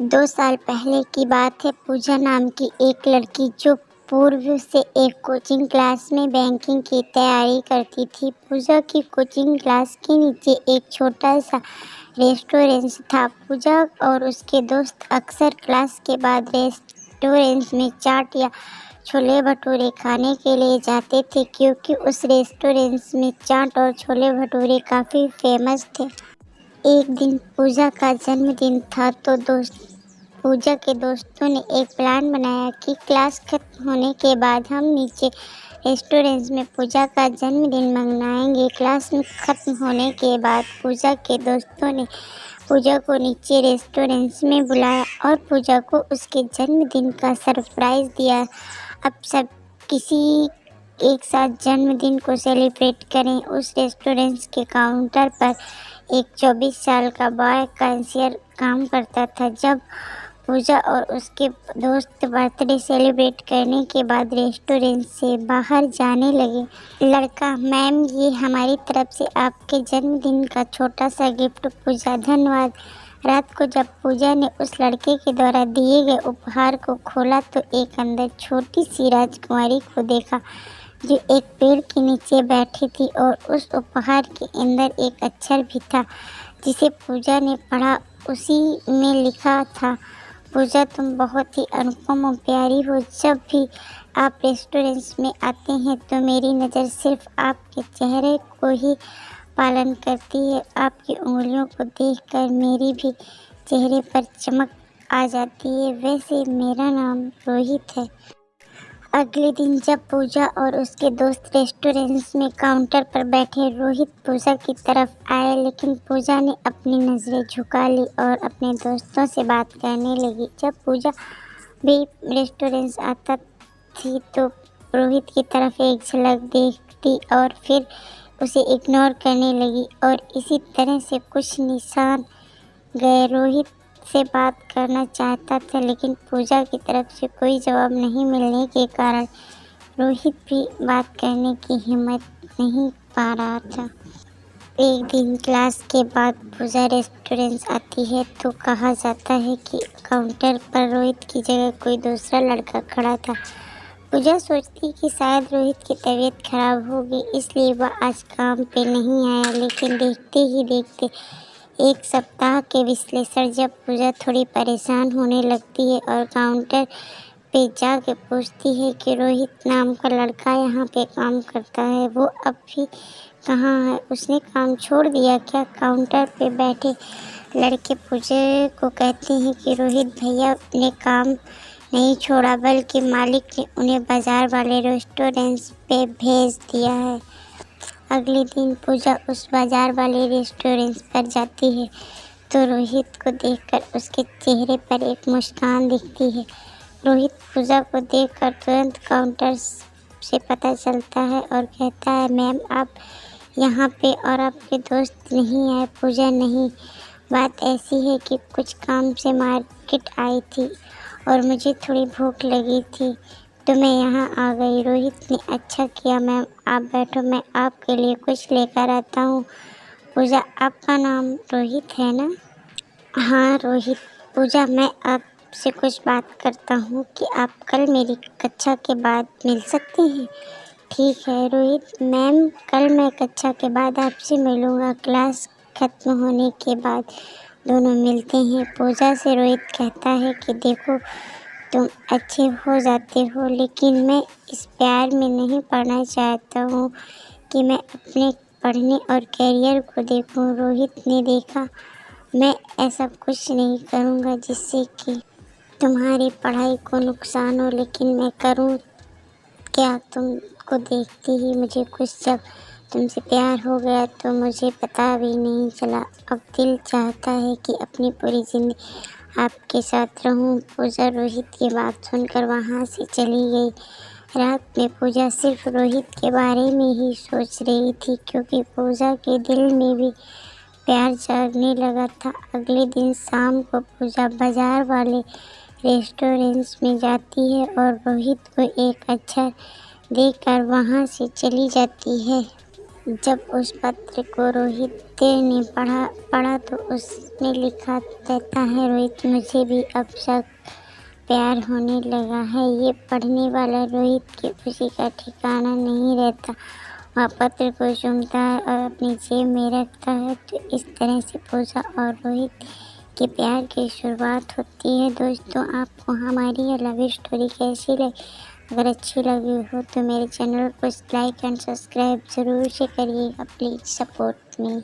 2 साल पहले की बात है। पूजा नाम की एक लड़की जो पूर्व से एक कोचिंग क्लास में बैंकिंग की तैयारी करती थी। पूजा की कोचिंग क्लास के नीचे एक छोटा सा रेस्टोरेंट था। पूजा और उसके दोस्त अक्सर क्लास के बाद रेस्टोरेंट में चाट या छोले भटूरे खाने के लिए जाते थे, क्योंकि उस रेस्टोरेंट में चाट और छोले भटूरे काफ़ी फेमस थे। एक दिन पूजा का जन्मदिन था, तो पूजा के दोस्तों ने एक प्लान बनाया कि क्लास खत्म होने के बाद हम नीचे रेस्टोरेंट में पूजा का जन्मदिन मनाएंगे। क्लास खत्म होने के बाद पूजा के दोस्तों ने पूजा को नीचे रेस्टोरेंट में बुलाया और पूजा को उसके जन्मदिन का सरप्राइज़ दिया। अब सब किसी एक साथ जन्मदिन को सेलिब्रेट करें। उस रेस्टोरेंट के काउंटर पर एक 24 साल का बॉय कैशियर काम करता था। जब पूजा और उसके दोस्त बर्थडे सेलिब्रेट करने के बाद रेस्टोरेंट से बाहर जाने लगे, लड़का, मैम, ये हमारी तरफ से आपके जन्मदिन का छोटा सा गिफ्ट। पूजा, धन्यवाद। रात को जब पूजा ने उस लड़के के द्वारा दिए गए उपहार को खोला तो एक अंदर छोटी सी राजकुमारी को देखा, जो एक पेड़ के नीचे बैठी थी, और उस उपहार के अंदर एक अक्षर भी था जिसे पूजा ने पढ़ा। उसी में लिखा था, पूजा, तुम बहुत ही अनुपम और प्यारी हो। जब भी आप रेस्टोरेंट में आते हैं तो मेरी नज़र सिर्फ आपके चेहरे को ही पालन करती है। आपकी उंगलियों को देखकर मेरी भी चेहरे पर चमक आ जाती है। वैसे मेरा नाम रोहित है। अगले दिन जब पूजा और उसके दोस्त रेस्टोरेंट में काउंटर पर बैठे, रोहित पूजा की तरफ आए, लेकिन पूजा ने अपनी नज़रें झुका ली और अपने दोस्तों से बात करने लगी। जब पूजा भी रेस्टोरेंट आता थी तो रोहित की तरफ एक झलक देखती और फिर उसे इग्नोर करने लगी, और इसी तरह से कुछ निशान गए। रोहित से बात करना चाहता था, लेकिन पूजा की तरफ से कोई जवाब नहीं मिलने के कारण रोहित भी बात करने की हिम्मत नहीं पा रहा था। एक दिन क्लास के बाद पूजा रेस्टोरेंट आती है तो कहा जाता है कि काउंटर पर रोहित की जगह कोई दूसरा लड़का खड़ा था। पूजा सोचती कि शायद रोहित की तबीयत खराब होगी, इसलिए वह आज काम पे नहीं आया। लेकिन देखते ही देखते एक सप्ताह के विश्लेषण, जब पूजा थोड़ी परेशान होने लगती है और काउंटर पे जाके पूछती है कि रोहित नाम का लड़का यहाँ पे काम करता है, वो अब भी कहाँ है? उसने काम छोड़ दिया क्या? काउंटर पे बैठे लड़के पूजा को कहते हैं कि रोहित भैया ने काम नहीं छोड़ा, बल्कि मालिक ने उन्हें बाजार वाले रेस्टोरेंट पे भेज दिया है। अगले दिन पूजा उस बाजार वाले रेस्टोरेंट पर जाती है तो रोहित को देखकर उसके चेहरे पर एक मुस्कान दिखती है। रोहित पूजा को देखकर तुरंत काउंटर से पता चलता है और कहता है, मैम, आप यहाँ पे और आपके दोस्त नहीं आए? पूजा, नहीं, बात ऐसी है कि कुछ काम से मार्केट आई थी और मुझे थोड़ी भूख लगी थी तो मैं यहाँ आ गई। रोहित ने, अच्छा किया मैम, आप बैठो, मैं आपके लिए कुछ लेकर आता हूँ। पूजा, आपका नाम रोहित है ना? हाँ रोहित। पूजा, मैं आपसे कुछ बात करता हूँ कि आप कल मेरी कक्षा के बाद मिल सकते हैं? ठीक है रोहित। मैम, कल मैं कक्षा के बाद आपसे मिलूँगा। क्लास खत्म होने के बाद दोनों मिलते हैं। पूजा से रोहित कहता है कि देखो, तुम अच्छे हो जाते हो, लेकिन मैं इस प्यार में नहीं पड़ना चाहता हूँ कि मैं अपने पढ़ने और कैरियर को देखूँ। रोहित ने देखा, मैं ऐसा कुछ नहीं करूँगा जिससे कि तुम्हारी पढ़ाई को नुकसान हो, लेकिन मैं करूँ क्या? तुमको देखते ही मुझे कुछ जब तुमसे प्यार हो गया तो मुझे पता भी नहीं चला। अब दिल चाहता है कि अपनी पूरी ज़िंदगी आपके साथ रहूं। पूजा रोहित की बात सुनकर वहाँ से चली गई। रात में पूजा सिर्फ रोहित के बारे में ही सोच रही थी, क्योंकि पूजा के दिल में भी प्यार जागने लगा था। अगले दिन शाम को पूजा बाजार वाले रेस्टोरेंट में जाती है और रोहित को एक अक्षर देकर वहाँ से चली जाती है। जब उस पत्र को रोहित ने पढ़ा तो उसने लिखा, कहता है रोहित, मुझे भी अब शक प्यार होने लगा है। ये पढ़ने वाला रोहित की खुशी का ठिकाना नहीं रहता। वह पत्र को चूमता है और अपनी जेब में रखता है। तो इस तरह से पूजा और रोहित के प्यार की शुरुआत होती है। दोस्तों, आपको हमारी ये लव स्टोरी कैसी लगी? अगर अच्छी लगी हो तो मेरे चैनल को लाइक एंड सब्सक्राइब ज़रूर से करिएगा। Please support me.